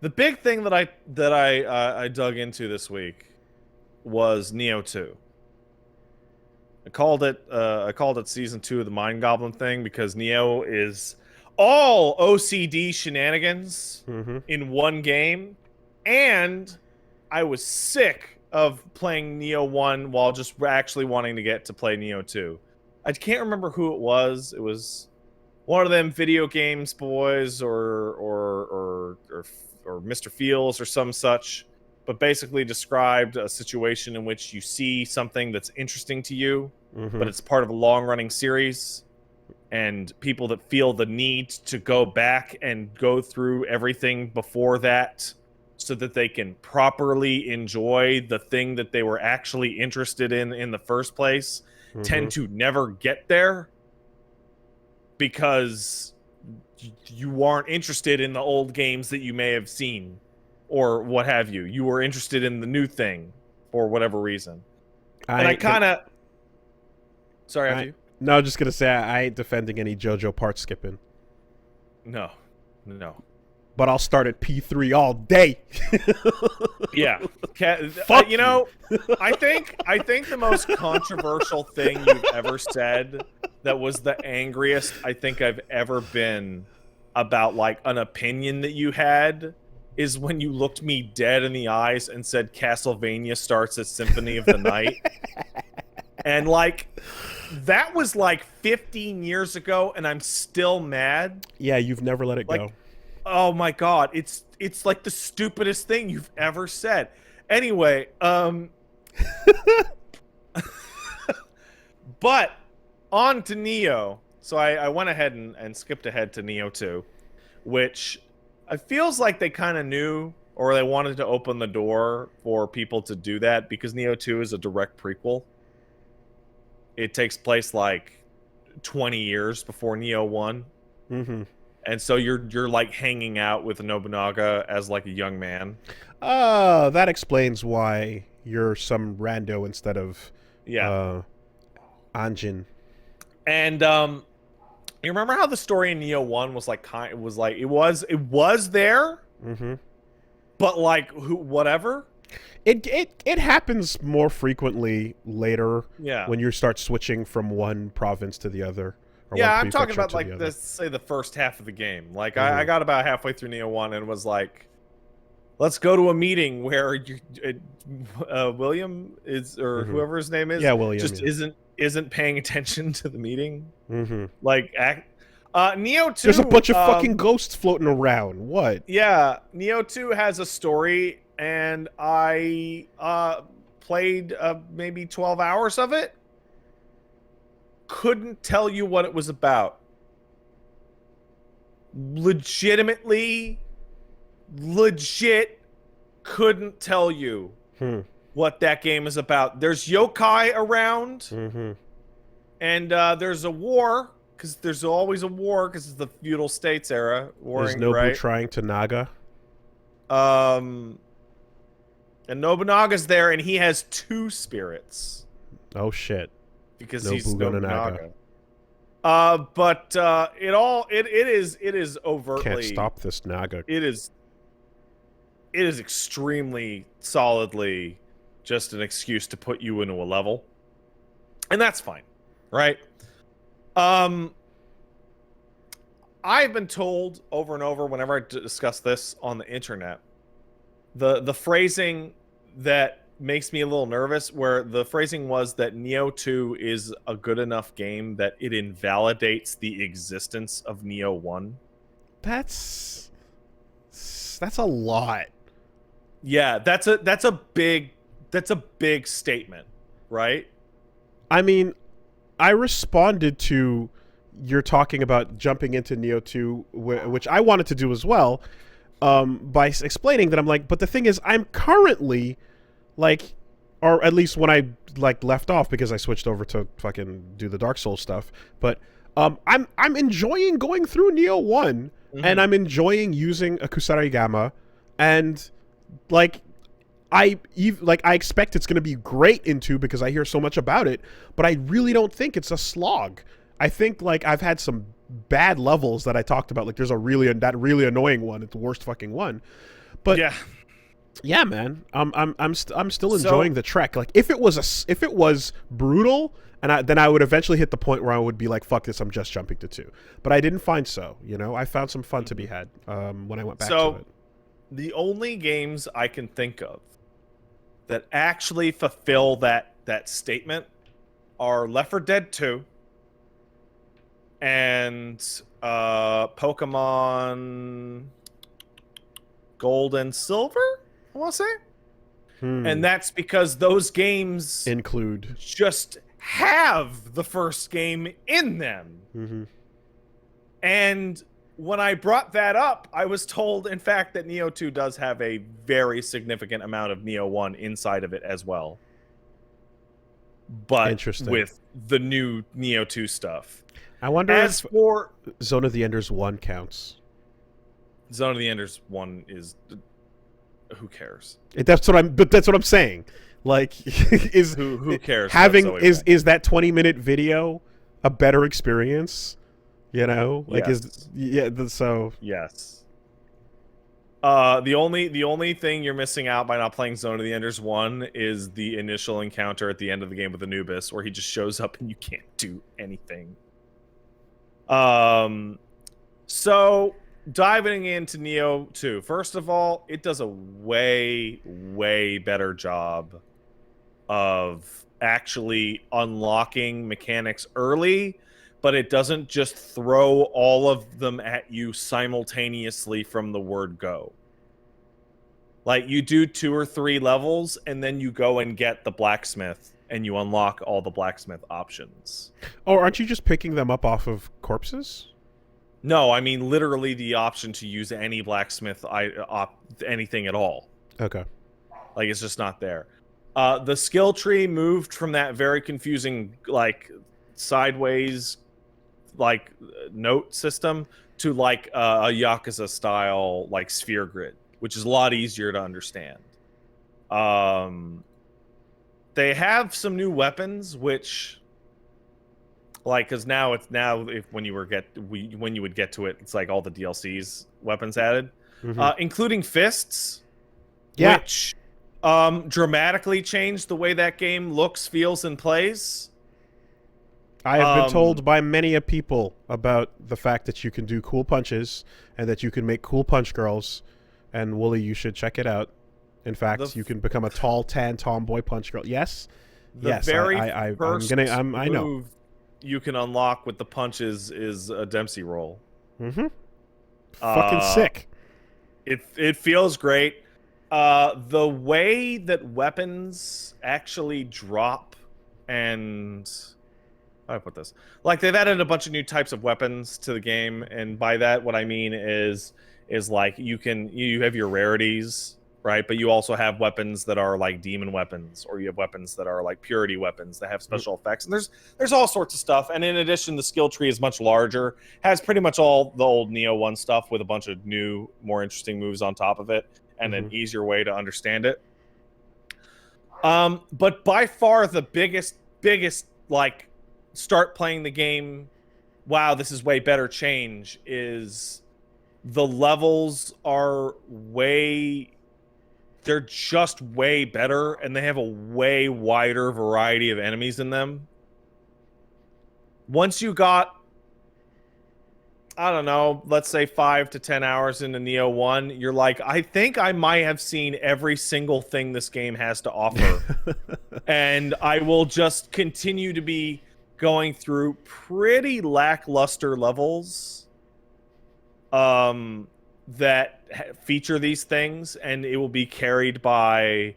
The big thing that I dug into this week was Nioh 2. I called it season 2 of the Mind Goblin thing because Nioh is all OCD shenanigans Mm-hmm. in one game, and I was sick of playing Nioh 1 while just actually wanting to get to play Nioh 2. I can't remember who it was. It was one of them video games boys or Mr. Fields or some such, but basically described a situation in which you see something that's interesting to you, Mm-hmm. but it's part of a long-running series, and people that feel the need to go back and go through everything before that so that they can properly enjoy the thing that they were actually interested in the first place Mm-hmm. tend to never get there because you aren't interested in the old games that you may have seen or what have you. You were interested in the new thing for whatever reason. I And I ain't gonna. kind of sorry after I you. No, just gonna say I ain't defending any JoJo part skipping, No. No. but I'll start at P3 all day. Yeah. Fuck You you. know, I think the most controversial thing you've ever said that was the angriest I think I've ever been about like an opinion that you had is when you looked me dead in the eyes and said Castlevania starts at Symphony of the Night. And like that was like 15 years ago and I'm still mad. Yeah, you've never let it go. Like, oh my god, it's like the stupidest thing you've ever said. Anyway, but on to Neo. So I went ahead and skipped ahead to Neo 2, which it feels like they kind of knew or they wanted to open the door for people to do that because Neo 2 is a direct prequel. It takes place like 20 years before Neo 1. Mm-hmm. And so you're like hanging out with Nobunaga as like a young man. That explains why you're some rando instead of Yeah. uh Anjin. And you remember how the story in Neo 1 was like it was there, Mm-hmm. but like whatever. It happens more frequently later Yeah. when you start switching from one province to the other, or one Yeah, I'm talking prefecture about to the like other. this say the first half of the game. Like I Mhm. got about halfway through Neo 1 and was like, let's go to a meeting where William is or Mhm. whoever his name is Yeah, William. just Yeah. isn't paying attention to the meeting. Mhm. Like Neo There's a 2 bunch of fucking ghosts floating around. What? yeah, Neo 2 has a story and I played maybe 12 hours of it. Couldn't tell you what it was about. Legitimately legit couldn't tell you Hmm. what that game is about. There's yokai around Mhm. and there's a war because there's always a war because it's the feudal states era Is warring, Nobu right? trying to Naga? Um and Nobunaga's there and he has two spirits Oh shit. because he's Nobu gonna Naga. Nobunaga. But it is Can't overtly stop this Naga. it is extremely solidly just an excuse to put you into a level. And that's fine, right? Um I've been told over and over whenever I discuss this on the internet, the phrasing that makes me a little nervous where the phrasing was that Neo 2 is a good enough game that it invalidates the existence of Neo 1. That's that's a lot. Yeah, that's a big statement, right? I mean, I responded to you're talking about jumping into Neo 2, which I wanted to do as well, by explaining that I'm like, but the thing is, I'm currently like, or at least when I like left off because I switched over to fucking do the Dark Souls stuff, but I'm enjoying going through Neo 1 and I'm enjoying using a Kusarigama Gamma, and like I expect it's going to be great in 2 because I hear so much about it, but I really don't think it's a slog. I think like I've had some bad levels that I talked about. Like there's that really annoying one. It's the worst fucking one. But yeah. yeah, man, I'm still So enjoying the trek. Like if it was brutal, then I would eventually hit the point where I would be like, fuck this, I'm just jumping to 2. But I didn't find so. You know, I found some fun to be had when I went back to so it. the only games I can think of that actually fulfill that statement are Left 4 Dead 2 and Pokemon Gold and Silver, I want to say. And that's because those games Include. just have the first game in them. Mm-hmm. And when I brought that up, I was told, in fact, that Nioh 2 does have a very significant amount of Nioh 1 inside of it as well. But Interesting. with the new Nioh 2 stuff. I wonder As if for Zone of the Enders 1 counts. Zone of the Enders 1 is... Who cares? That's what I'm saying. Like, Who cares? Having is that 20-minute video a better experience? You know, like yes. so yes. The only thing you're missing out by not playing Zone of the Enders 1 is the initial encounter at the end of the game with Anubis, where he just shows up and you can't do anything. So diving into Nioh 2, first of all, it does a way better job of actually unlocking mechanics early, but it doesn't just throw all of them at you simultaneously from the word go. Like, you do 2 or 3 levels, and then you go and get the blacksmith, and you unlock all the blacksmith options. Oh, aren't you just picking them up off of corpses? No, I mean literally the option to use any blacksmith anything at all. Okay. Like, it's just not there. The skill tree moved from that very confusing, like, sideways, like, note system to, like, a Yakuza-style, like, sphere grid, which is a lot easier to understand. They have some new weapons, which... Like, because now when you would get to it, it's like all the DLCs weapons added, including fists, which dramatically changed the way that game looks, feels, and plays. I have been told by many a people about the fact that you can do cool punches and that you can make cool punch girls. And Wooly, you should check it out. In fact, you can become a tall, tan tomboy punch girl. Yes, yes. I know. You can unlock with the punches is a Dempsey roll. Fucking sick. It feels great. The way that weapons actually drop, and how do I put this? Like, they've added a bunch of new types of weapons to the game, and by that what I mean is like you have your rarities, right? But you also have weapons that are like demon weapons, or you have weapons that are like purity weapons that have special effects. And there's all sorts of stuff. And in addition, the skill tree is much larger, has pretty much all the old Nioh 1 stuff with a bunch of new, more interesting moves on top of it, and an easier way to understand it. But by far the biggest like start playing the game, wow, this is way better change is the levels are they're just way better, and they have a way wider variety of enemies in them. Once you got, I don't know, let's say 5 to 10 hours into Nioh 1, you're like, I think I might have seen every single thing this game has to offer. And I will just continue to be going through pretty lackluster levels that feature these things, and it will be carried by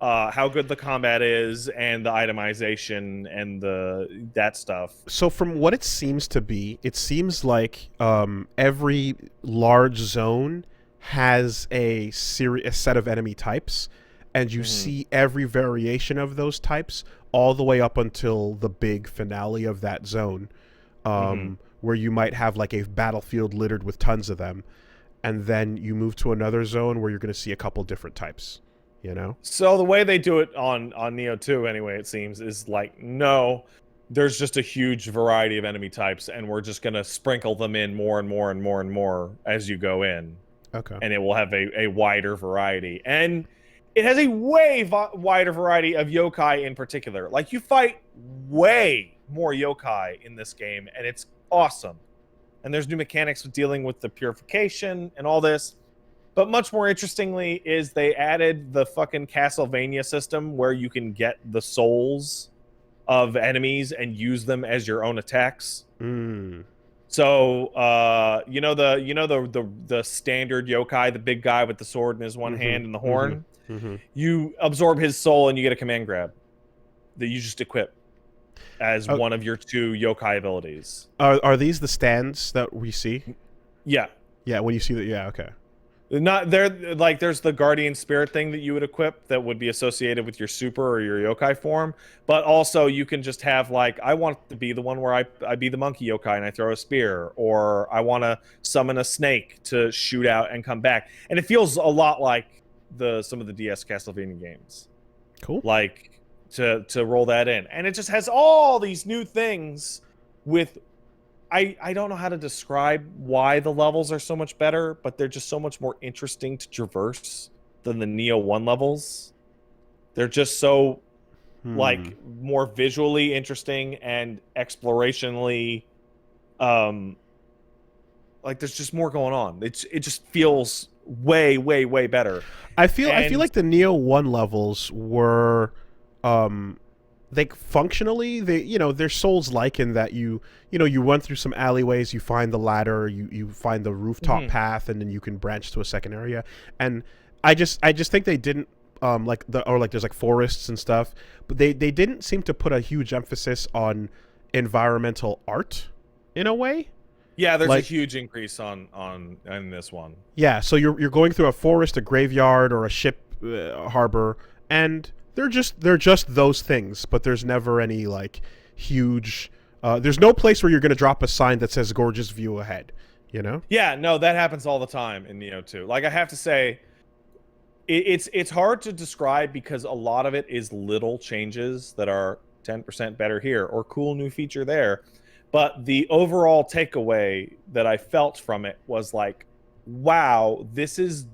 how good the combat is and the itemization and that stuff. So from what it seems to be, it seems like every large zone has a set of enemy types, and you see every variation of those types all the way up until the big finale of that zone, where you might have like a battlefield littered with tons of them. And then you move to another zone where you're going to see a couple different types, you know? So the way they do it on Nioh 2, anyway, it seems, is like, no, there's just a huge variety of enemy types, and we're just going to sprinkle them in more and more and more and more as you go in. Okay. and it will have a wider variety. And it has a way wider variety of yokai in particular. Like, you fight way more yokai in this game, and it's awesome. And there's new mechanics with dealing with the purification and all this. But much more interestingly is they added the fucking Castlevania system where you can get the souls of enemies and use them as your own attacks. Mm. So, the standard yokai, the big guy with the sword in his one hand and the horn. You absorb his soul and you get a command grab that you just equip as one of your 2 yokai abilities. Are these the stands that we see? Yeah. Yeah, when you see that, yeah, okay. Not there, like, there's the guardian spirit thing that you would equip that would be associated with your super or your yokai form, but also you can just have, like, I want to be the one where I be the monkey yokai and I throw a spear, or I want to summon a snake to shoot out and come back. And it feels a lot like some of the DS Castlevania games. Cool. Like, to roll that in. And it just has all these new things with... I don't know how to describe why the levels are so much better, but they're just so much more interesting to traverse than the Nioh 1 levels. They're just so, like, more visually interesting and explorationally, like, there's just more going on. It just feels way, way, way better. I feel like the Nioh 1 levels were functionally they're Souls-like in that you run through some alleyways, you find the ladder, you find the rooftop path, and then you can branch to a second area. And I just think they didn't there's like forests and stuff, but they didn't seem to put a huge emphasis on environmental art in a way. Yeah, there's a huge increase on this one. Yeah, so you're going through a forest, a graveyard, or a ship harbor, and they're just those things, but there's never any like huge. There's no place where you're going to drop a sign that says "gorgeous view ahead." You know? Yeah, no, that happens all the time in Nioh 2. Like, I have to say, it's hard to describe because a lot of it is little changes that are 10% better here or cool new feature there. But the overall takeaway that I felt from it was like, wow, this is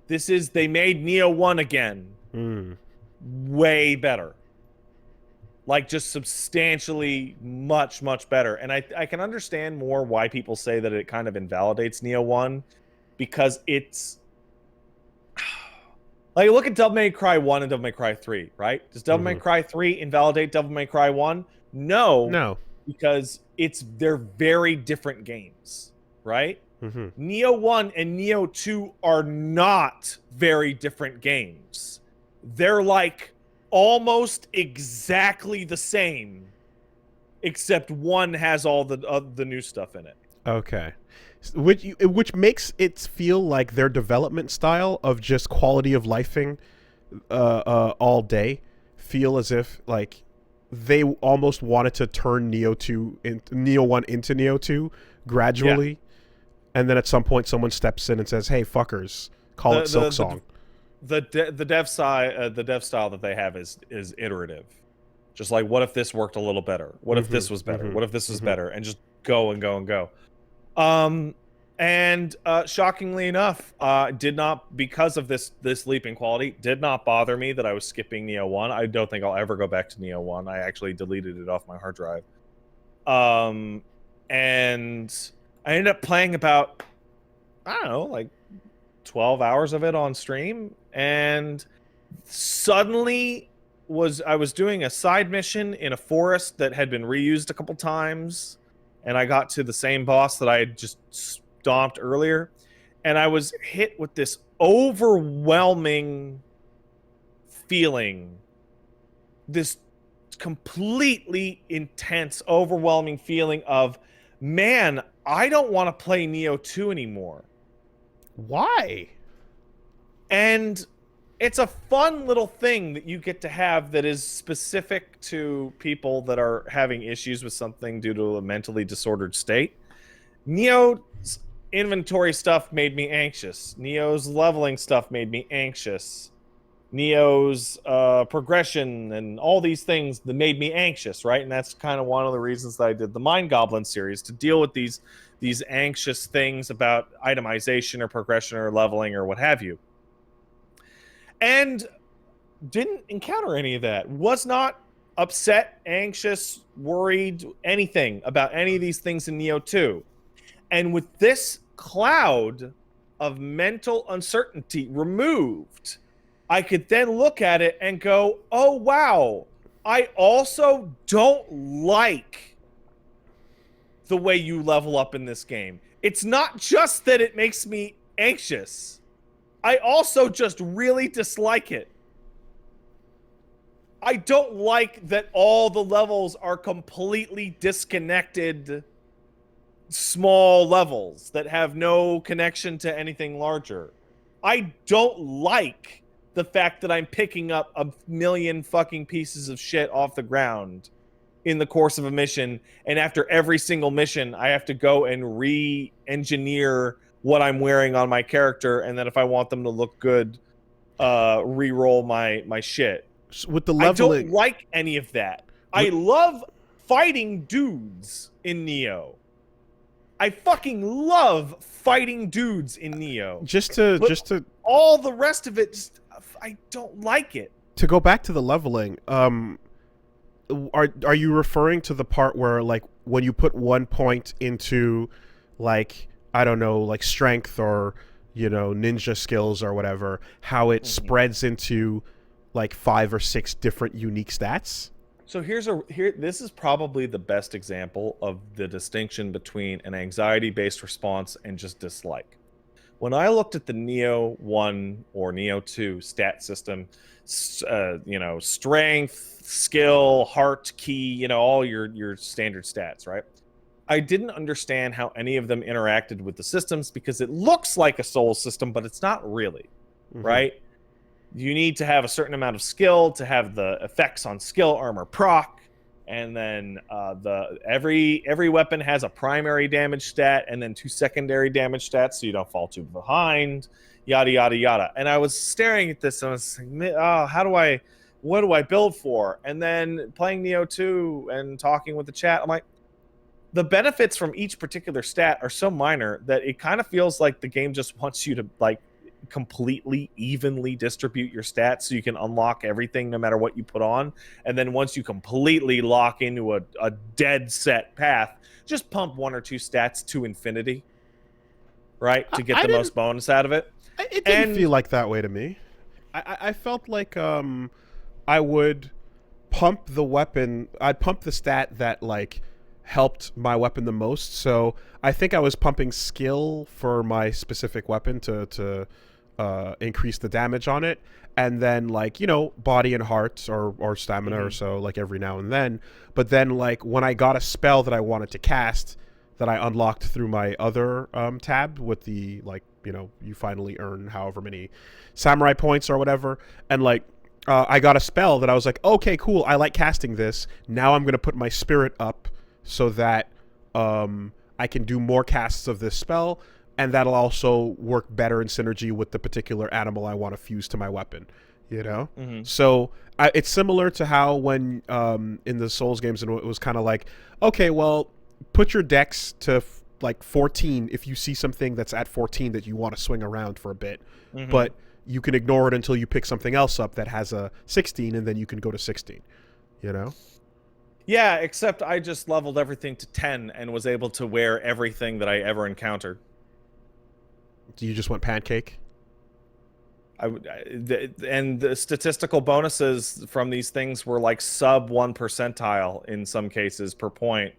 they made Nioh 1 again. Way better. Like, just substantially much, much better. And I can understand more why people say that it kind of invalidates Nioh 1, because it's like, look at Devil May Cry 1 and Devil May Cry 3, right? Does Devil May Cry 3 invalidate Devil May Cry 1? No. Because they're very different games, right? Nioh 1 and Nioh 2 are not very different games. They're like almost exactly the same, except one has all the new stuff in it. Okay. Which makes it feel like their development style of just quality of lifing all day feel as if like they almost wanted to turn Nioh 1 into Nioh 2 gradually. Yeah. And then at some point someone steps in and says, "Hey, fuckers, call it Silksong." The dev style that they have is iterative. Just like, what if this worked a little better? What if this was better? What if this was better? And just go and go and go. And shockingly enough, did not, because of this leap in quality, did not bother me that I was skipping Nioh 1. I don't think I'll ever go back to Nioh 1. I actually deleted it off my hard drive. And I ended up playing about, I don't know, like 12 hours of it on stream, and suddenly I was doing a side mission in a forest that had been reused a couple times, and I got to the same boss that I had just stomped earlier, and I was hit with this overwhelming feeling, this completely intense, overwhelming feeling of, man, I don't want to play Nioh 2 anymore. Why? And it's a fun little thing that you get to have that is specific to people that are having issues with something due to a mentally disordered state. Nioh's inventory stuff made me anxious. Nioh's leveling stuff made me anxious. Nioh's progression and all these things that made me anxious, right? And that's kind of one of the reasons that I did the Mind Goblin series, to deal with these anxious things about itemization or progression or leveling or what have you. And didn't encounter any of that. Was not upset, anxious, worried, anything about any of these things in Nioh 2. And with this cloud of mental uncertainty removed, I could then look at it and go, oh, wow, I also don't like the way you level up in this game. It's not just that it makes me anxious. I also just really dislike it. I don't like that all the levels are completely disconnected, small levels that have no connection to anything larger. I don't like the fact that I'm picking up a million fucking pieces of shit off the ground in the course of a mission, and after every single mission, I have to go and re-engineer what I'm wearing on my character, and then if I want them to look good, re-roll my shit. With the leveling, I don't like any of that. I love fighting dudes in Nioh. I fucking love fighting dudes in Nioh. Just to all the rest of it, I don't like it. To go back to the leveling, are you referring to the part where, like, when you put 1 point into, like, I don't know, like strength or, you know, ninja skills or whatever, how it spreads into like 5 or 6 different unique stats? So this is probably the best example of the distinction between an anxiety-based response and just dislike. When I looked at the Nioh 1 or Nioh 2 stat system, you know, strength, skill, heart, ki, you know, all your standard stats, right? I didn't understand how any of them interacted with the systems, because it looks like a soul system, but it's not really, right? You need to have a certain amount of skill to have the effects on skill, armor, proc, and then every weapon has a primary damage stat and then 2 secondary damage stats, so you don't fall too behind, yada yada yada. And I was staring at this and I was like, oh, what do I build for? And then playing Nioh 2 and talking with the chat, I'm like, the benefits from each particular stat are so minor that it kind of feels like the game just wants you to, like, completely evenly distribute your stats so you can unlock everything no matter what you put on. And then once you completely lock into a dead set path, just pump 1 or 2 stats to infinity, right? To get the most bonus out of it. It didn't feel like that way to me. I felt like I would pump the weapon. I'd pump the stat that, like, helped my weapon the most. So I think I was pumping skill for my specific weapon to increase the damage on it, and then, like, you know, body and heart or stamina or so, like, every now and then. But then, like, when I got a spell that I wanted to cast that I unlocked through my other tab with the, like, you know, you finally earn however many samurai points or whatever, and, like, I got a spell that I was like, okay, cool, I like casting this. Now I'm gonna put my spirit up so that I can do more casts of this spell, and that'll also work better in synergy with the particular animal I want to fuse to my weapon, you know? So it's similar to how when in the Souls games, it was kind of like, okay, well, put your dex to like 14 if you see something that's at 14 that you want to swing around for a bit, but you can ignore it until you pick something else up that has a 16, and then you can go to 16, you know? Yeah, except I just leveled everything to 10 and was able to wear everything that I ever encountered. You just went pancake? And the statistical bonuses from these things were like sub 1 percentile in some cases per point.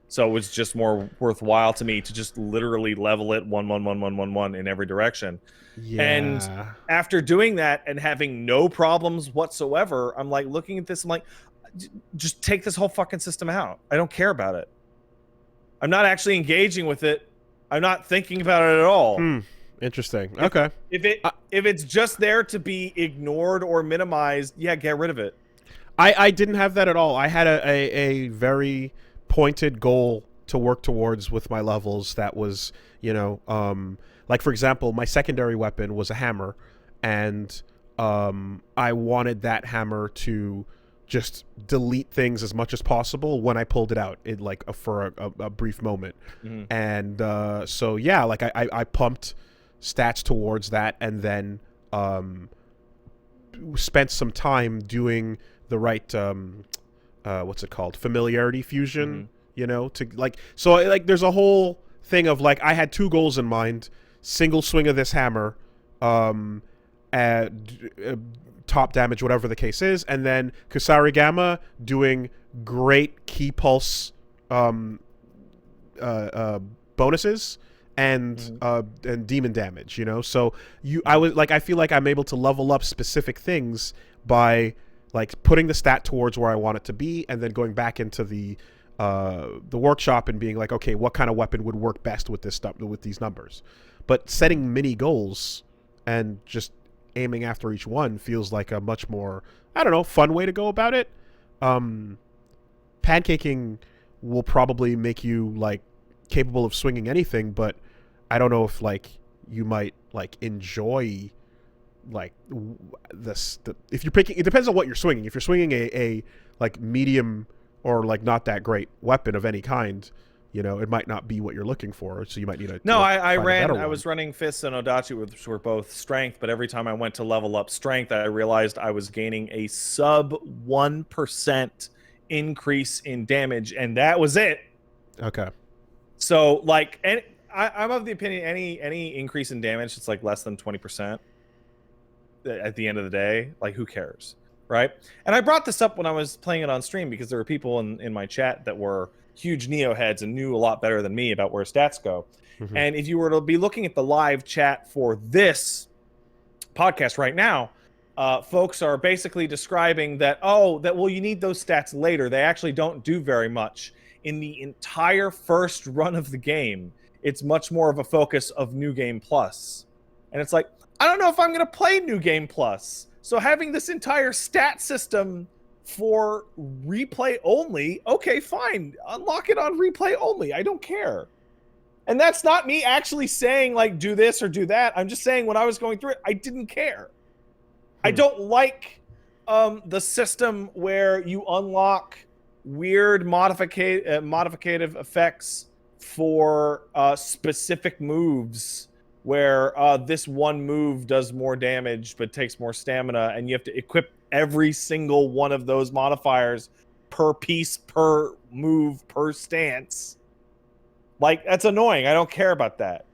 So it was just more worthwhile to me to just literally level it 1 1 1 1 1 1 in every direction. Yeah. And after doing that and having no problems whatsoever, I'm like looking at this, I'm like, just take this whole fucking system out. I don't care about it. I'm not actually engaging with it. I'm not thinking about it at all. Interesting. Okay. If it's just there to be ignored or minimized, yeah, get rid of it. I didn't have that at all. I had a very pointed goal to work towards with my levels that was, you know, like, for example, my secondary weapon was a hammer, and I wanted that hammer to just delete things as much as possible when I pulled it out in like for a brief moment. Mm-hmm. And so yeah, like I pumped stats towards that, and then spent some time doing the right what's it called, familiarity fusion. Mm-hmm. You know, to like, so like there's a whole thing of like I had two goals in mind: single swing of this hammer, at top damage, whatever the case is, and then Kusarigama doing great key pulse bonuses and demon damage. You know, so I was like, I feel like I'm able to level up specific things by like putting the stat towards where I want it to be, and then going back into the workshop and being like, okay, what kind of weapon would work best with this stuff, with these numbers. But setting mini goals and just aiming after each one feels like a much more, I don't know, fun way to go about it. Pancaking will probably make you like capable of swinging anything, but I don't know if like you might like enjoy like this. If you're picking, it depends on what you're swinging. If you're swinging a like medium or like not that great weapon of any kind, you know, it might not be what you're looking for. So you might need to. No, I was running fists and Odachi, which were both strength, but every time I went to level up strength, I realized I was gaining a sub 1% increase in damage, and that was it. Okay. So like, and I'm of the opinion any increase in damage that's like less than 20% at the end of the day, like who cares, right? And I brought this up when I was playing it on stream because there were people in my chat that were huge Nioh heads and knew a lot better than me about where stats go. Mm-hmm. And if you were to be looking at the live chat for this podcast right now, folks are basically describing that, well, you need those stats later. They actually don't do very much. In the entire first run of the game, it's much more of a focus of New Game Plus. And it's like, I don't know if I'm going to play New Game Plus. So having this entire stat system for replay only, okay, fine. Unlock it on replay only. I don't care. And that's not me actually saying, like, do this or do that. I'm just saying when I was going through it, I didn't care. I don't like the system where you unlock weird modificative effects for specific moves, where this one move does more damage but takes more stamina, and you have to equip every single one of those modifiers per piece, per move, per stance. Like, that's annoying. I don't care about that.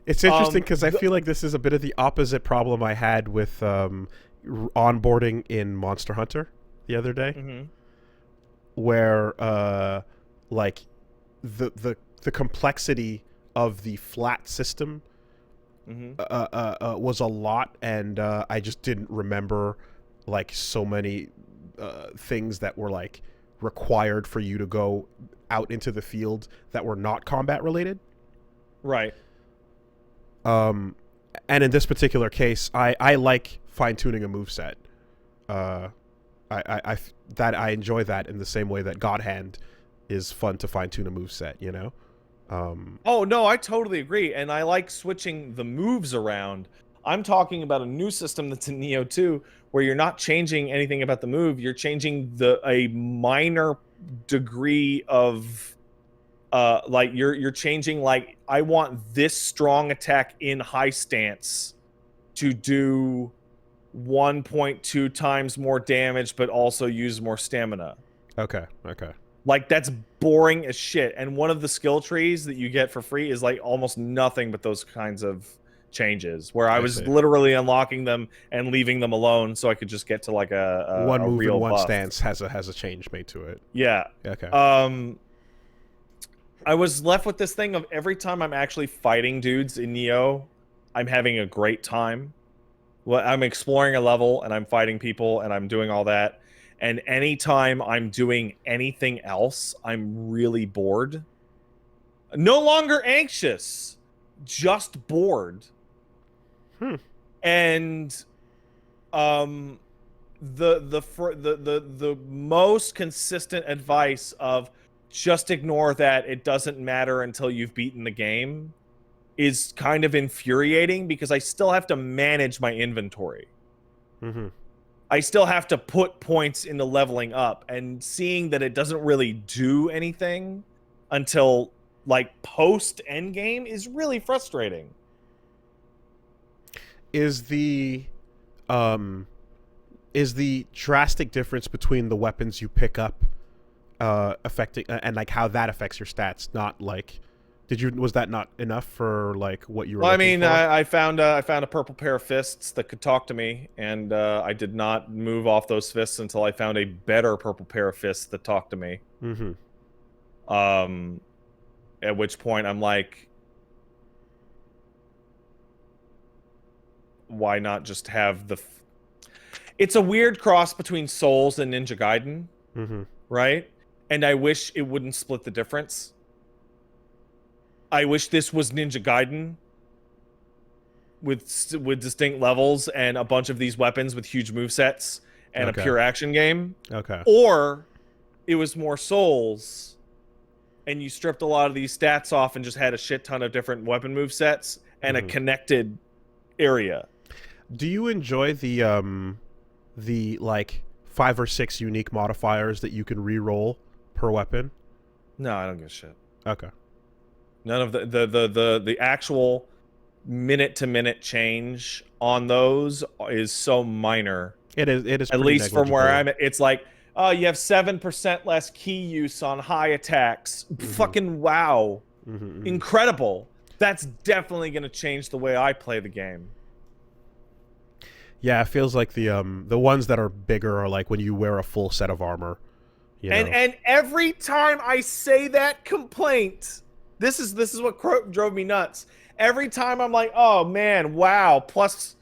It's interesting because I feel like this is a bit of the opposite problem I had with onboarding in Monster Hunter the other day. Mm-hmm. Where like the complexity of the flat system was a lot, and I just didn't remember like so many things that were like required for you to go out into the field that were not combat related. Right. And in this particular case, I like fine-tuning a moveset. I enjoy that in the same way that God Hand is fun to fine-tune a moveset, you know? Oh, no, I totally agree. And I like switching the moves around. I'm talking about a new system that's in Nioh 2, where you're not changing anything about the move. You're changing a minor degree of like you're changing, like, I want this strong attack in high stance to do 1.2 times more damage, but also use more stamina. Okay. Like, that's boring as shit. And one of the skill trees that you get for free is like almost nothing but those kinds of changes, where I was literally unlocking them and leaving them alone so I could just get to like a one move real and one buff. stance has a change made to it. Yeah. Okay. I was left with this thing of every time I'm actually fighting dudes in Nioh, I'm having a great time. Well, I'm exploring a level and I'm fighting people and I'm doing all that. And anytime I'm doing anything else, I'm really bored. No longer anxious, just bored. And the most consistent advice of just ignore that, it doesn't matter until you've beaten the game, is kind of infuriating, because I still have to manage my inventory. Mm-hmm. I still have to put points into leveling up, and seeing that it doesn't really do anything until like post end game is really frustrating. Is the um is the drastic difference between the weapons you pick up affecting and like how that affects your stats not like was that not enough for like what you were Well, I looking mean, for? I found a purple pair of fists that could talk to me, and I did not move off those fists until I found a better purple pair of fists that talked to me. Mm-hmm. Um, at which point I'm like, why not just have the? It's a weird cross between Souls and Ninja Gaiden, Mm-hmm. right? And I wish it wouldn't split the difference. I wish this was Ninja Gaiden with distinct levels and a bunch of these weapons with huge movesets and a Okay. pure action game. Okay. Or it was more Souls and you stripped a lot of these stats off and just had a shit ton of different weapon movesets and a Mm-hmm. connected area. Do you enjoy the like 5 or 6 unique modifiers that you can re-roll per weapon? No, I don't give a shit. Okay. None of the actual minute to minute change on those is so minor. It is At pretty least from where negligible. I'm at, it's like, oh, you have 7% less key use on high attacks. Mm-hmm. Fucking wow. Mm-hmm. Mm-hmm. Incredible. That's definitely going to change the way I play the game. Yeah, it feels like the ones that are bigger are like when you wear a full set of armor. You know? And every time I say that complaint, this is what drove me nuts. Every time I'm like, oh man, wow, plus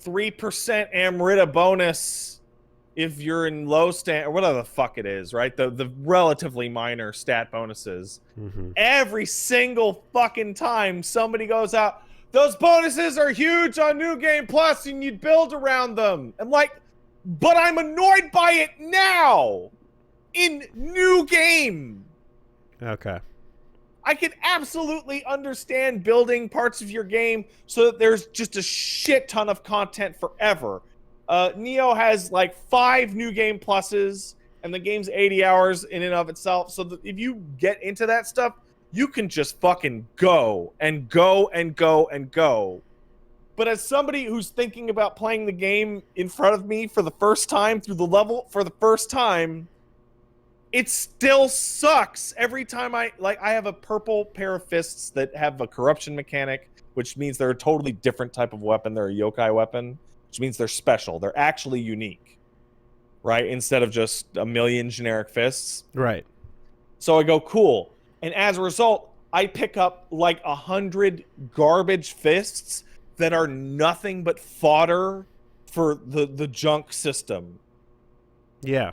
3% Amrita bonus if you're in low stand or whatever the fuck it is, right? The relatively minor stat bonuses. Mm-hmm. Every single fucking time somebody goes out, those bonuses are huge on New Game Plus and you'd build around them. I'm like, but I'm annoyed by it now in New Game. Okay. I can absolutely understand building parts of your game so that there's just a shit ton of content forever. Nioh has like 5 New Game Pluses, and the game's 80 hours in and of itself. So that if you get into that stuff, you can just fucking go and go and go and go. But as somebody who's thinking about playing the game in front of me for the first time through the level for the first time, it still sucks every time I have a purple pair of fists that have a corruption mechanic, which means they're a totally different type of weapon. They're a yokai weapon, which means they're special. They're actually unique, right? Instead of just a million generic fists. Right. So I go, cool. And as a result, I pick up like 100 garbage fists that are nothing but fodder for the junk system. Yeah.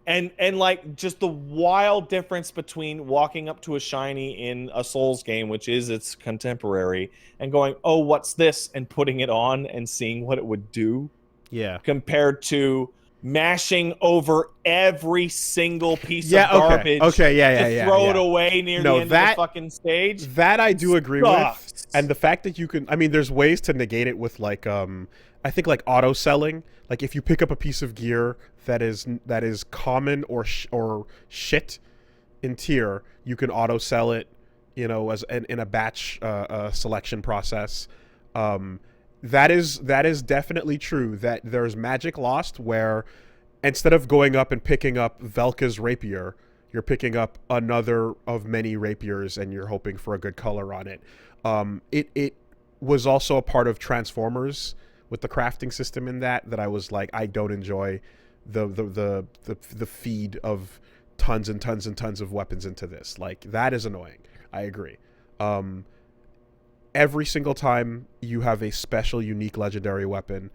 And like just the wild difference between walking up to a shiny in a Souls game, which is its contemporary, and going, oh, what's this? And putting it on and seeing what it would do. Yeah. Compared to mashing over every single piece Yeah. of garbage Okay. Yeah. to throw it away near the end of the fucking stage. That I do agree Sucks. with, and the fact that you can, I mean, there's ways to negate it with like, I think like auto selling. Like if you pick up a piece of gear that is common or shit in tier, you can auto sell it, you know, as in a batch selection process. That is definitely true. That there's magic lost where instead of going up and picking up Velka's rapier, you're picking up another of many rapiers and you're hoping for a good color on it. It was also a part of Transformers with the crafting system in that I was like, I don't enjoy the feed of tons and tons and tons of weapons into this. Like that is annoying. I agree. Every single time you have a special, unique, legendary weapon,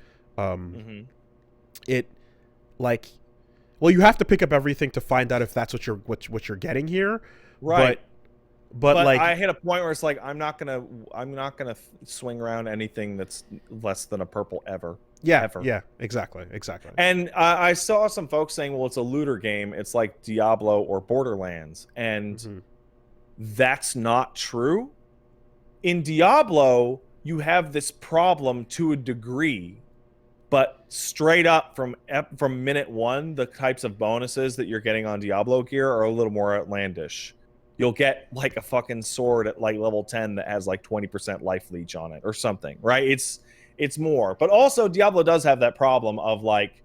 it like, well, you have to pick up everything to find out if that's what you're getting here, Right. But like I hit a point where it's like I'm not gonna swing around anything that's less than a purple ever. Yeah, ever. yeah, exactly. And I saw some folks saying, well, it's a looter game. It's like Diablo or Borderlands, and that's not true. In Diablo, you have this problem to a degree But straight up from minute one, the types of bonuses that you're getting on Diablo gear are a little more outlandish. You'll get like a fucking sword at like level 10 that has like 20% life leech on it or something, right? It's more. But also Diablo does have that problem of like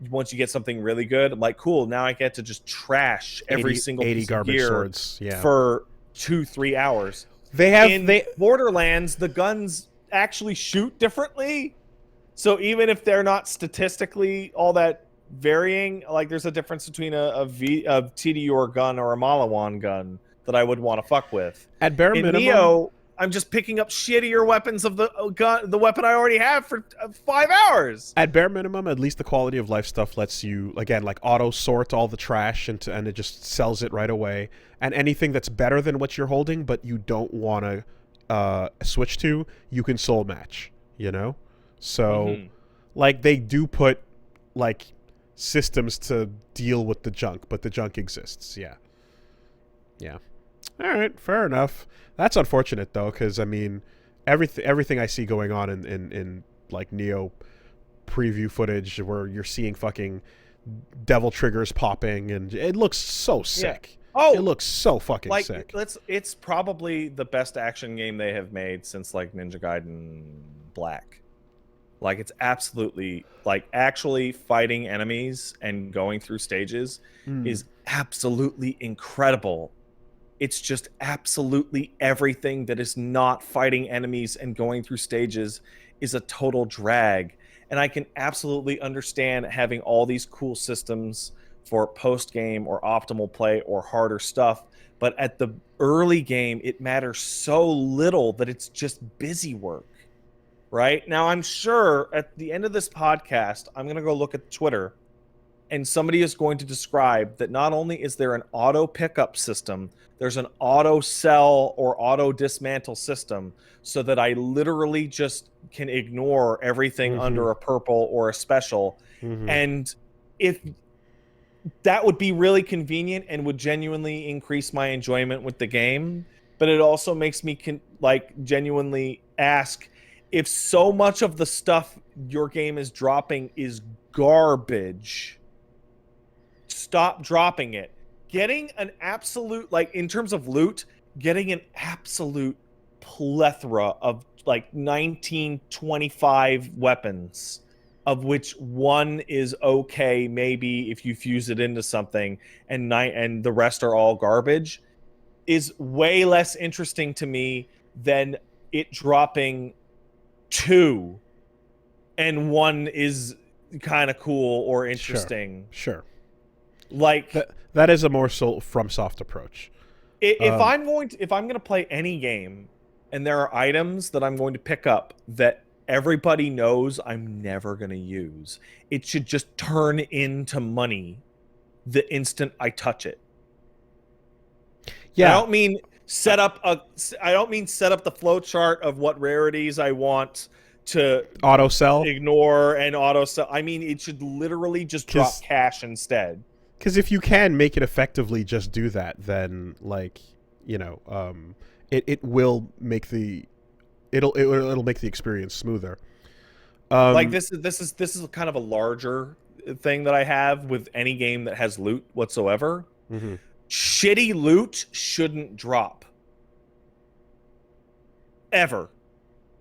once you get something really good, I'm like, cool, now I get to just trash every 80, single 80 piece of garbage gear swords. Yeah. for 2-3 hours. They have In Borderlands, the guns actually shoot differently. So even if they're not statistically all that varying, like there's a difference between a TDUR gun or a Malawan gun that I would want to fuck with. at bare In minimum. Nioh, I'm just picking up shittier weapons of the gun, the weapon I already have for 5 hours. At bare minimum, at least the quality of life stuff lets you, again, like auto sort all the trash and it just sells it right away. And anything that's better than what you're holding, but you don't want to switch to, you can soul match. You know, so like they do put like systems to deal with the junk, but the junk exists. Yeah, yeah. All right, fair enough. That's unfortunate though, because I mean, everything I see going on in like Nioh preview footage where you're seeing fucking devil triggers popping, and it looks so sick. Yeah. Oh, it looks so fucking like, sick. It's probably the best action game they have made since like Ninja Gaiden Black. Like it's absolutely like actually fighting enemies and going through stages is absolutely incredible. It's just absolutely everything that is not fighting enemies and going through stages is a total drag. And I can absolutely understand having all these cool systems for post-game or optimal play or harder stuff. But at the early game, it matters so little that it's just busy work. Right? Now, I'm sure at the end of this podcast, I'm going to go look at Twitter and somebody is going to describe that not only is there an auto pickup system, there's an auto sell or auto dismantle system so that I literally just can ignore everything under a purple or a special. And if that would be really convenient and would genuinely increase my enjoyment with the game, but it also makes me like genuinely ask if so much of the stuff your game is dropping is garbage, stop dropping it. Getting an absolute, like in terms of loot, getting an absolute plethora of like 1925 weapons, of which one is okay maybe if you fuse it into something, and the rest are all garbage, is way less interesting to me than it dropping 2 and 1 is kind of cool or interesting. Sure. Like that is a more FromSoft approach. If I'm going to play any game and there are items that I'm going to pick up that everybody knows I'm never going to use, it should just turn into money the instant I touch it. Yeah. I don't mean set up the flow chart of what rarities I want to auto sell, ignore, and auto sell. I mean, it should literally just drop cash instead. Because if you can make it effectively just do that, then like, you know, it will make it'll make the experience smoother. Like this is kind of a larger thing that I have with any game that has loot whatsoever. Shitty loot shouldn't drop ever.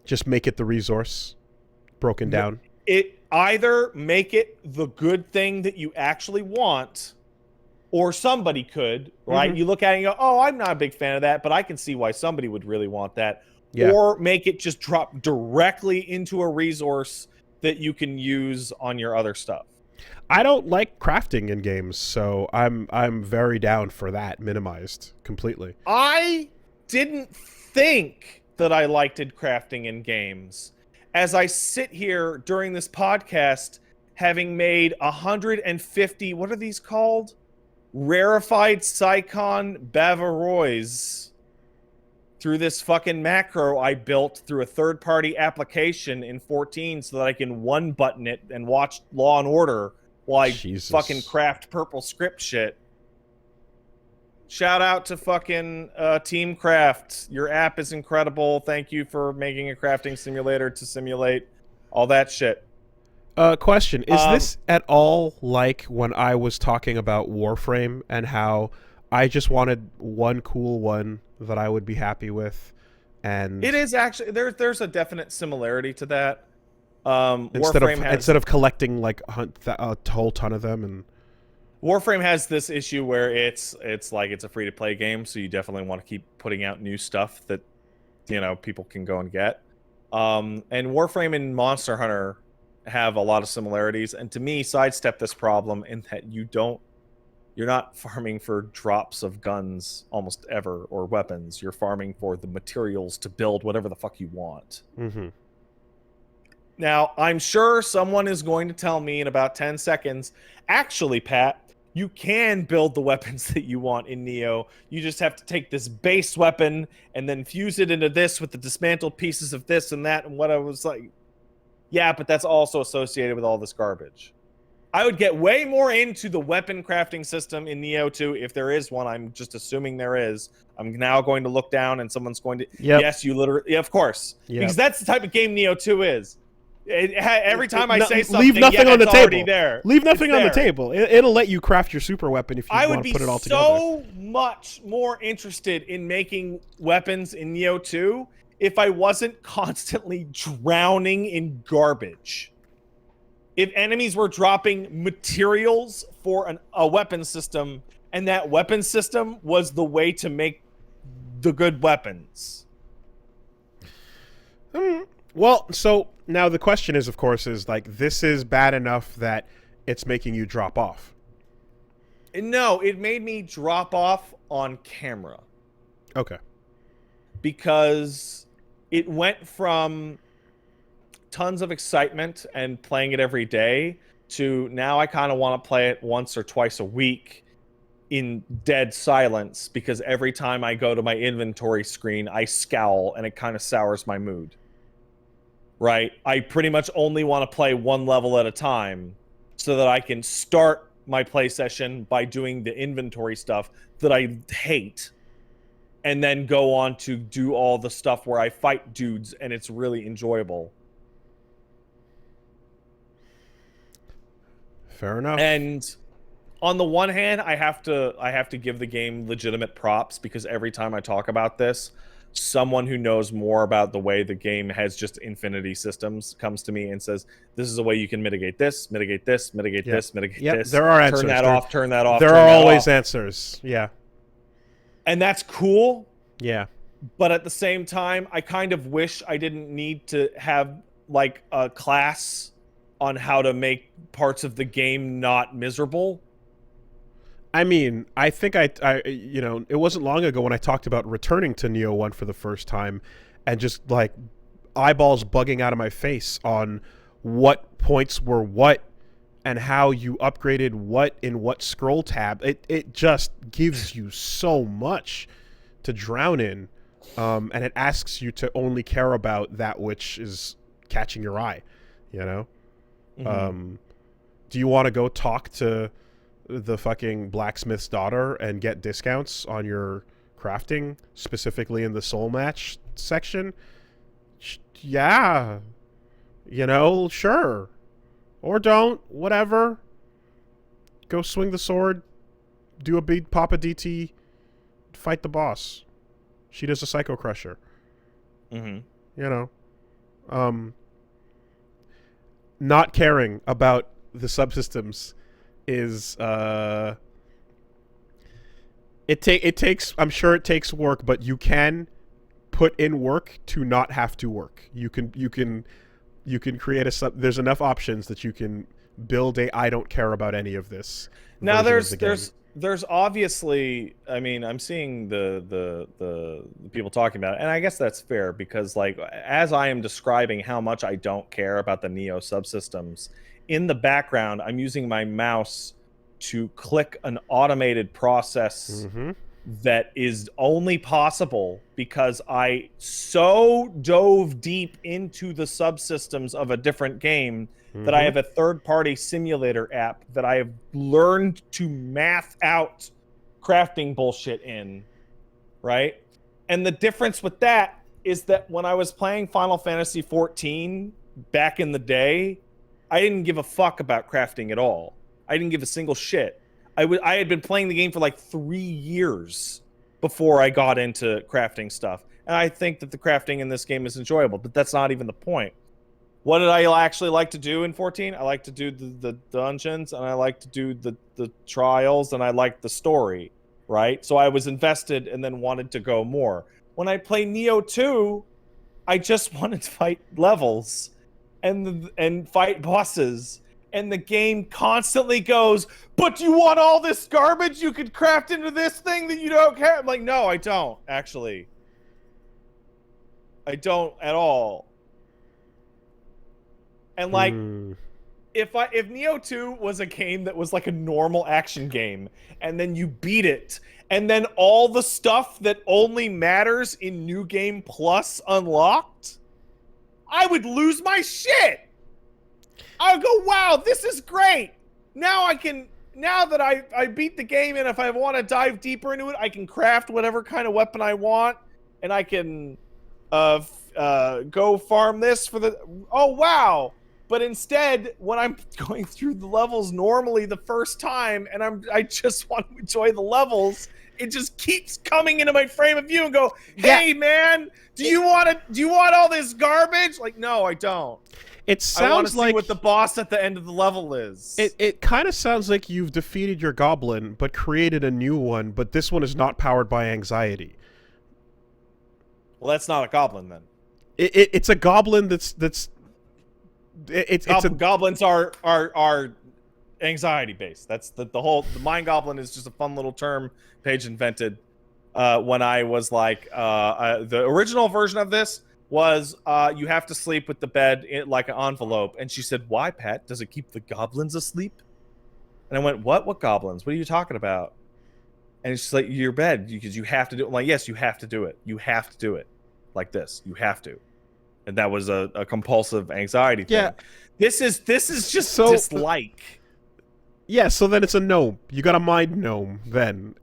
Just make it the resource broken down. It either make it the good thing that you actually want, or somebody could, right? You look at it and you go, oh, I'm not a big fan of that, but I can see why somebody would really want that. Yeah. Or make it just drop directly into a resource that you can use on your other stuff. I don't like crafting in games, so I'm very down for that minimized completely. I didn't think that I liked crafting in games. As I sit here during this podcast, having made 150, what are these called? Rarefied Psychon Bavarois through this fucking macro I built through a third-party application in 14 so that I can one-button it and watch Law and Order while I fucking craft purple script shit. Shout out to fucking Team Craft. Your app is incredible. Thank you for making a crafting simulator to simulate all that shit. Question: is Um, this at all like when I was talking about Warframe and how I just wanted one cool one that I would be happy with, and it is actually there's a definite similarity to that. instead of collecting like a whole ton of them, and Warframe has this issue where it's like it's a free to play game, so you definitely want to keep putting out new stuff that people can go and get. And Warframe and Monster Hunter have a lot of similarities, and to me, sidestep this problem in that you're not farming for drops of guns almost ever or weapons. You're farming for the materials to build whatever the fuck you want. mm-hmm. Now, I'm sure someone is going to tell me in about 10 seconds, actually, Pat, you can build the weapons that you want in Nioh. You just have to take this base weapon and then fuse it into this with the dismantled pieces of this and that. And what I was like, yeah, but that's also associated with all this garbage. I would get way more into the weapon crafting system in Nioh 2 if there is one. I'm just assuming there is. I'm now going to look down and someone's going to... Yep. Yes, you literally... Yeah, of course. Yep. Because that's the type of game Nioh 2 is. Every time I say something, leave nothing on the table. There. Leave nothing on the table. It'll let you craft your super weapon if you want to put it all together. I would be so much more interested in making weapons in Nioh 2 if I wasn't constantly drowning in garbage. If enemies were dropping materials for a weapon system, and that weapon system was the way to make the good weapons. Well, so now the question is, of course, is like, this is bad enough that it's making you drop off. No, it made me drop off on camera. Okay. Because it went from tons of excitement and playing it every day to now I kind of want to play it once or twice a week in dead silence, because every time I go to my inventory screen, I scowl and it kind of sours my mood. Right? I pretty much only want to play one level at a time so that I can start my play session by doing the inventory stuff that I hate and then go on to do all the stuff where I fight dudes and it's really enjoyable. Fair enough. And on the one hand, I have to give the game legitimate props, because every time I talk about this, someone who knows more about the way the game has just infinity systems comes to me and says, this is a way you can mitigate this, mitigate this, mitigate this, mitigate this. There are answers. Turn that off, turn that off. There are always answers. Yeah. And that's cool. Yeah. But at the same time, I kind of wish I didn't need to have like a class on how to make parts of the game not miserable. I mean, I think I it wasn't long ago when I talked about returning to Nioh 1 for the first time and just like eyeballs bugging out of my face on what points were what and how you upgraded what in what scroll tab. It just gives you so much to drown in, and it asks you to only care about that which is catching your eye, you know? Mm-hmm. Do you want to go talk to the fucking blacksmith's daughter and get discounts on your crafting, specifically in the soul match section? Yeah. Sure. Or don't. Whatever. Go swing the sword. Do a beat, pop a DT. Fight the boss. She does a Psycho Crusher. Mm-hmm. Not caring about the subsystems is it takes, I'm sure it takes work, but you can put in work to not have to work. You can create there's enough options that you can build I don't care about any of this. Now there's obviously, I mean, I'm seeing the people talking about it, and I guess that's fair, because like as I am describing how much I don't care about the Nioh subsystems, in the background I'm using my mouse to click an automated process that is only possible because I so dove deep into the subsystems of a different game that I have a third-party simulator app that I have learned to math out crafting bullshit in, right? And the difference with that is that when I was playing Final Fantasy XIV back in the day, I didn't give a fuck about crafting at all. I didn't give a single shit. I had been playing the game for like 3 years before I got into crafting stuff. And I think that the crafting in this game is enjoyable, but that's not even the point. What did I actually like to do in 14? I like to do the dungeons, and I like to do the trials, and I like the story, right? So I was invested and then wanted to go more. When I play Nioh 2, I just wanted to fight levels and fight bosses. And the game constantly goes, but you want all this garbage you could craft into this thing that you don't care? I'm like, no, I don't, actually. I don't at all. And like, if Nioh 2 was a game that was like a normal action game, and then you beat it, and then all the stuff that only matters in New Game Plus unlocked, I would lose my shit. I would go, wow, this is great. Now that I beat the game, and if I want to dive deeper into it, I can craft whatever kind of weapon I want, and I can go farm this for the, oh wow. But instead, when I'm going through the levels normally the first time, and I just want to enjoy the levels, it just keeps coming into my frame of view and go, hey man, do you want all this garbage? Like, no, I don't. It sounds I want to like see what the boss at the end of the level is. It kind of sounds like you've defeated your goblin, but created a new one. But this one is not powered by anxiety. Well, that's not a goblin then. It's a goblin goblins are anxiety based. That's the mind goblin is just a fun little term Paige invented when I was like the original version of this was you have to sleep with the bed like an envelope. And she said, why, Pat? Does it keep the goblins asleep? And I went, what goblins? What are you talking about? And she's like, your bed, because you have to do it. I'm like, yes, you have to do it. You have to do it like this. You have to. And that was a compulsive anxiety thing. Yeah. This is just so, dislike. Yeah, so then it's a gnome. You got a mind gnome then.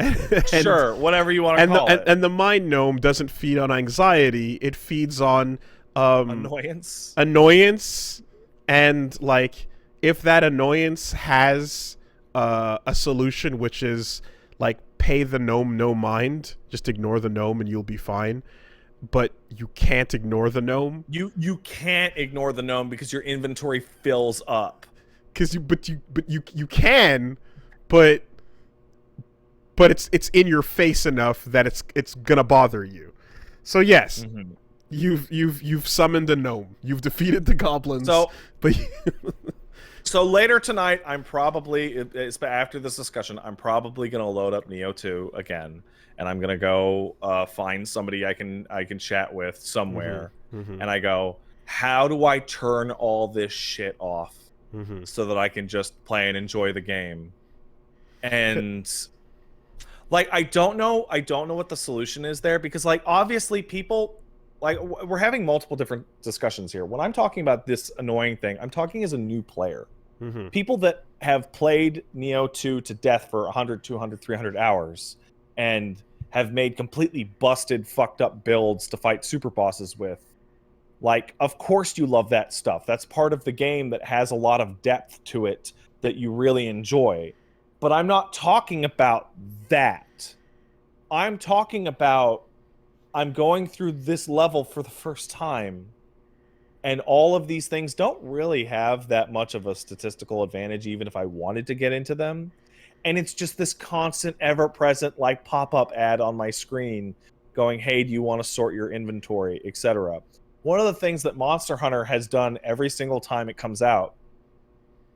Sure, whatever you want to call it. And the mind gnome doesn't feed on anxiety. It feeds on annoyance. Annoyance, and like if that annoyance has a solution, which is like pay the gnome no mind, just ignore the gnome and you'll be fine. But you can't ignore the gnome. You can't ignore the gnome because your inventory fills up. But you can, but it's in your face enough that it's gonna bother you. So yes, you've summoned a gnome. You've defeated the goblins. So later tonight, I'm probably after this discussion, I'm probably gonna load up Nioh 2 again. And I'm gonna go find somebody I can chat with somewhere, and I go, how do I turn all this shit off so that I can just play and enjoy the game? And like, I don't know what the solution is there, because like obviously people like we're having multiple different discussions here. When I'm talking about this annoying thing, I'm talking as a new player. People that have played Nioh 2 to death for 100, 200, 300 hours and have made completely busted, fucked up builds to fight super bosses with. Like, of course you love that stuff. That's part of the game that has a lot of depth to it that you really enjoy. But I'm not talking about that. I'm talking about I'm going through this level for the first time, and all of these things don't really have that much of a statistical advantage, even if I wanted to get into them. And it's just this constant, ever-present, like, pop-up ad on my screen going, hey, do you want to sort your inventory, etc. One of the things that Monster Hunter has done every single time it comes out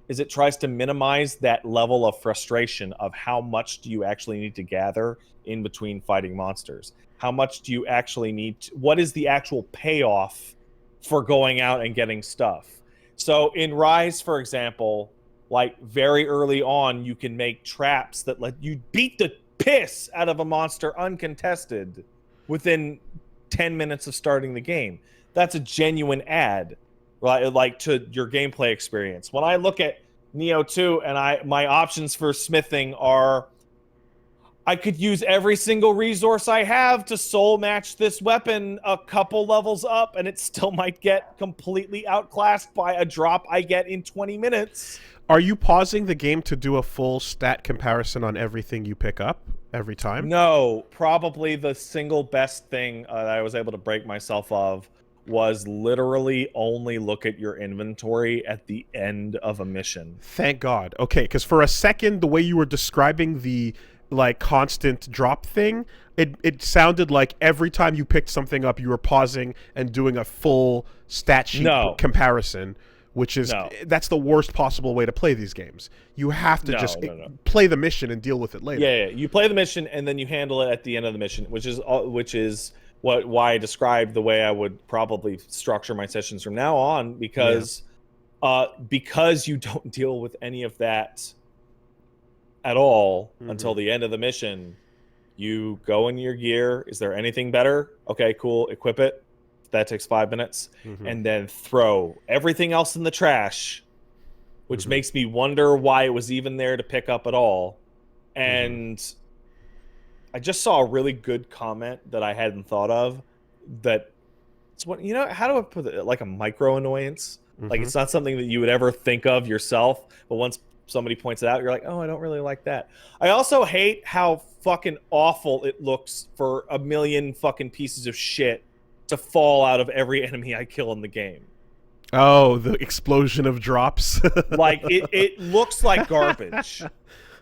is it tries to minimize that level of frustration of how much do you actually need to gather in between fighting monsters. How much do you actually need to, what is the actual payoff for going out and getting stuff? So in Rise, for example, like very early on, you can make traps that let you beat the piss out of a monster uncontested within 10 minutes of starting the game. That's a genuine add, right? Like to your gameplay experience. When I look at Nioh 2 and my options for smithing are I could use every single resource I have to soul match this weapon a couple levels up, and it still might get completely outclassed by a drop I get in 20 minutes. Are you pausing the game to do a full stat comparison on everything you pick up every time? No, probably the single best thing that I was able to break myself of was literally only look at your inventory at the end of a mission. Thank God. Okay, because for a second, the way you were describing the like constant drop thing, it sounded like every time you picked something up, you were pausing and doing a full stat sheet comparison, which is that's the worst possible way to play these games. You have to just play the mission and deal with it later. Yeah, you play the mission and then you handle it at the end of the mission, which is why I described the way I would probably structure my sessions from now on, because you don't deal with any of that at all until the end of the mission. You go in your gear. Is there anything better? Okay, cool. Equip it. That takes 5 minutes. And then throw everything else in the trash, which makes me wonder why it was even there to pick up at all. And I just saw a really good comment that I hadn't thought of, that it's what, how do I put it? Like a micro annoyance. Like it's not something that you would ever think of yourself, but once somebody points it out, you're like, oh, I don't really like that. I also hate how fucking awful it looks for a million fucking pieces of shit to fall out of every enemy I kill in the game. Oh, the explosion of drops. Like it looks like garbage.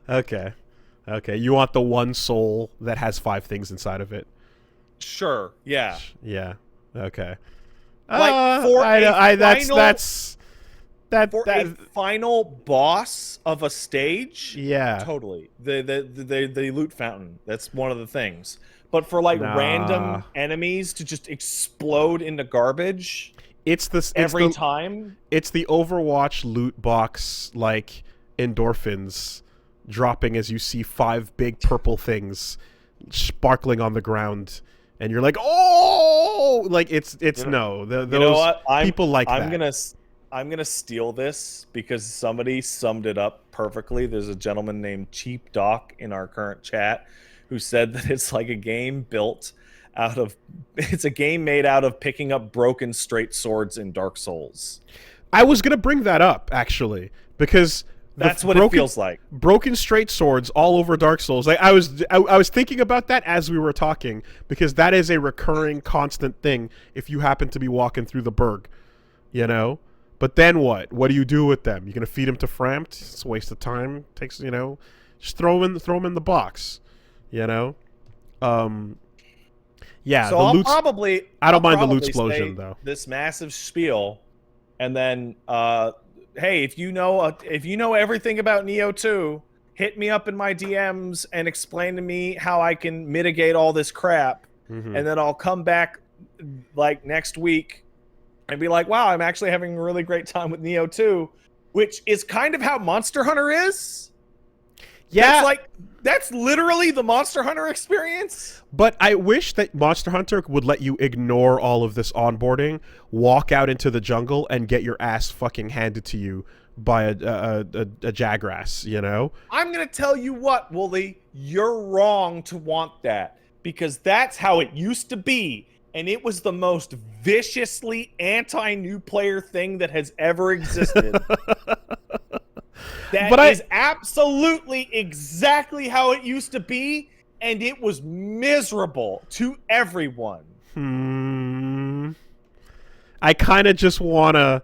Okay. You want the one soul that has 5 things inside of it. Sure. Yeah. Yeah. Okay. Like for a final boss of a stage. Yeah. Totally. The loot fountain. That's one of the things. But for like random enemies to just explode into garbage, every time. It's the Overwatch loot box like endorphins dropping as you see 5 big purple things sparkling on the ground, and you're like, oh, like it's no. Those you know what? People like that. I'm gonna steal this because somebody summed it up perfectly. There's a gentleman named Cheap Doc in our current chat who said that it's like a game it's a game made out of picking up broken straight swords in Dark Souls. I was gonna bring that up actually, because that's what it feels like. Broken straight swords all over Dark Souls. I was thinking about that as we were talking, because that is a recurring, constant thing if you happen to be walking through the burg, But then what? What do you do with them? You're gonna feed them to Frampt? It's a waste of time. Takes just throw them in the box, Yeah. So I don't mind the loot explosion though. This massive spiel, and then hey, if you know everything about Nioh 2, hit me up in my DMs and explain to me how I can mitigate all this crap, and then I'll come back like next week and be like, wow, I'm actually having a really great time with Nioh 2, which is kind of how Monster Hunter is. Yeah. That's literally the Monster Hunter experience. But I wish that Monster Hunter would let you ignore all of this onboarding, walk out into the jungle, and get your ass fucking handed to you by a Jagras, I'm going to tell you what, Woolie, you're wrong to want that, because that's how it used to be, and it was the most viciously anti-new player thing that has ever existed. That is absolutely exactly how it used to be, and it was miserable to everyone. I kind of just want to,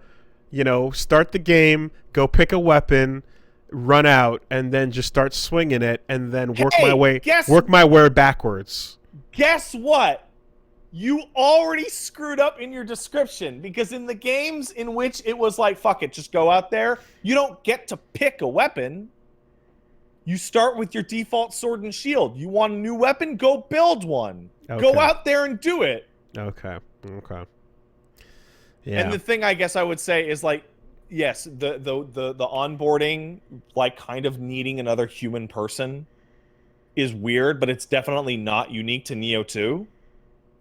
start the game, go pick a weapon, run out, and then just start swinging it, and then work my way backwards. Guess what? You already screwed up in your description, because in the games in which it was like, fuck it, just go out there, you don't get to pick a weapon. You start with your default sword and shield. You want a new weapon? Go build one. Okay. Go out there and do it. Okay. Yeah. And the thing I guess I would say is like, yes, the onboarding, like kind of needing another human person is weird, but it's definitely not unique to Nioh 2.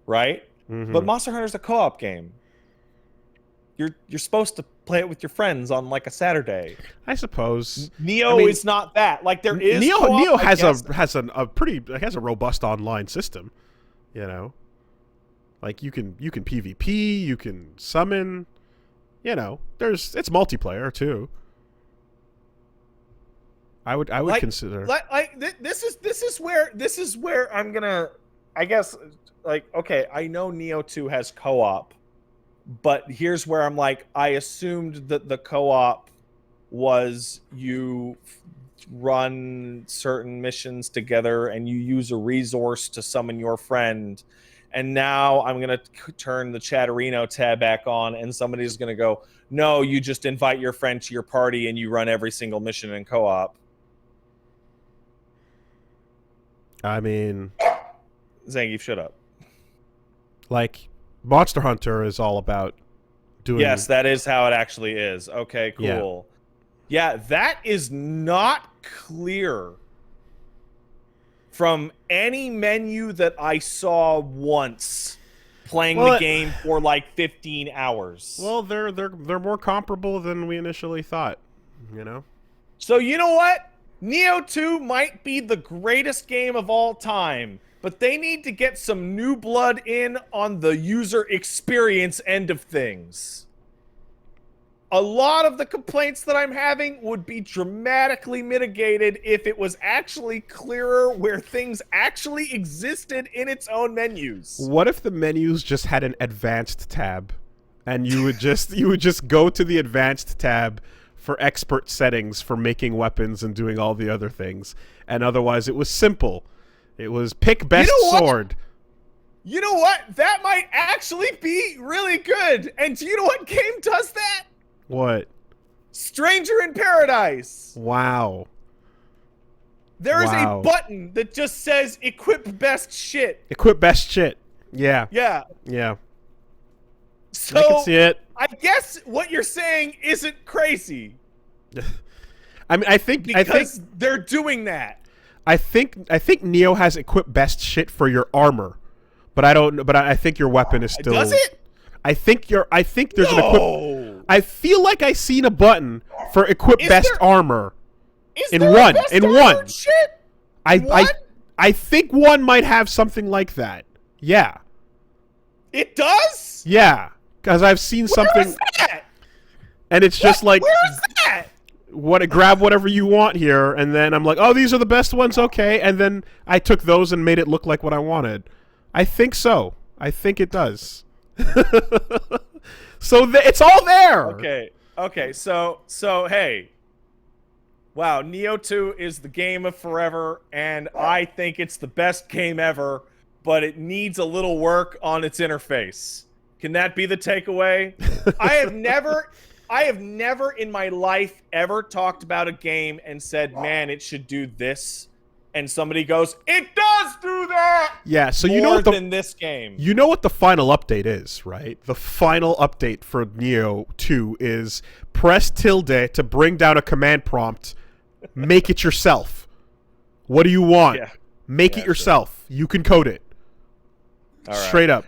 Right? But Monster Hunter's a co-op game. you're supposed to play it with your friends on like a Saturday. I suppose Nioh is not that. Like there is Nioh has a a robust online system. You know, like you can PvP, you can summon. You know, it's multiplayer too. I would consider. This is where I'm gonna. I guess like okay, I know Nioh 2 has co-op, but here's where I'm like, I assumed that the co-op was you run certain missions together and you use a resource to summon your friend. And now I'm going to turn the Chatterino tab back on and somebody's going to go, no, you just invite your friend to your party and you run every single mission in co-op. I mean... Zangief, shut up. Like, Monster Hunter is all about doing... Yes, that is how it actually is. Okay, cool. Yeah, that is not clear from any menu that I saw once playing the game for like 15 hours. Well, they're more comparable than we initially thought, you know? So you know what? Nioh 2 might be the greatest game of all time, but they need to get some new blood in on the user experience end of things. A lot of the complaints that I'm having would be dramatically mitigated if it was actually clearer where things actually existed in its own menus. What if the menus just had an advanced tab and you would just go to the advanced tab for expert settings for making weapons and doing all the other things, and otherwise it was simple. It was pick best sword. You know what? That might actually be really good. And do you know what game does that? What? Stranger in Paradise. Wow. There is a button that just says equip best shit. Equip best shit. Yeah. Yeah. Yeah. So I can see it. I guess what you're saying isn't crazy. I mean, I think they're doing that. I think Nioh has equip best shit for your armor, but I think your weapon is still. Does it? I think there's an equip. I feel like I seen a button for equip best armor. In one. Shit? I think one might have something like that. Yeah. It does? Yeah, because I've seen something. Where is that? And it's just like, where is that? Grab whatever you want here, and then I'm like, oh, these are the best ones, okay. And then I took those and made it look like what I wanted. I think so. I think it does. So it's all there. Okay. So hey, wow, Nioh 2 is the game of forever, and I think it's the best game ever, but it needs a little work on its interface. Can that be the takeaway? I have never in my life ever talked about a game and said, man, it should do this. And somebody goes, it does do that! Yeah, so you know what than this game. You know what the final update is, right? The final update for Nioh 2 is press tilde to bring down a command prompt, make it yourself. What do you want? Yeah. Make it yourself. Sure. You can code it. All right. Straight up.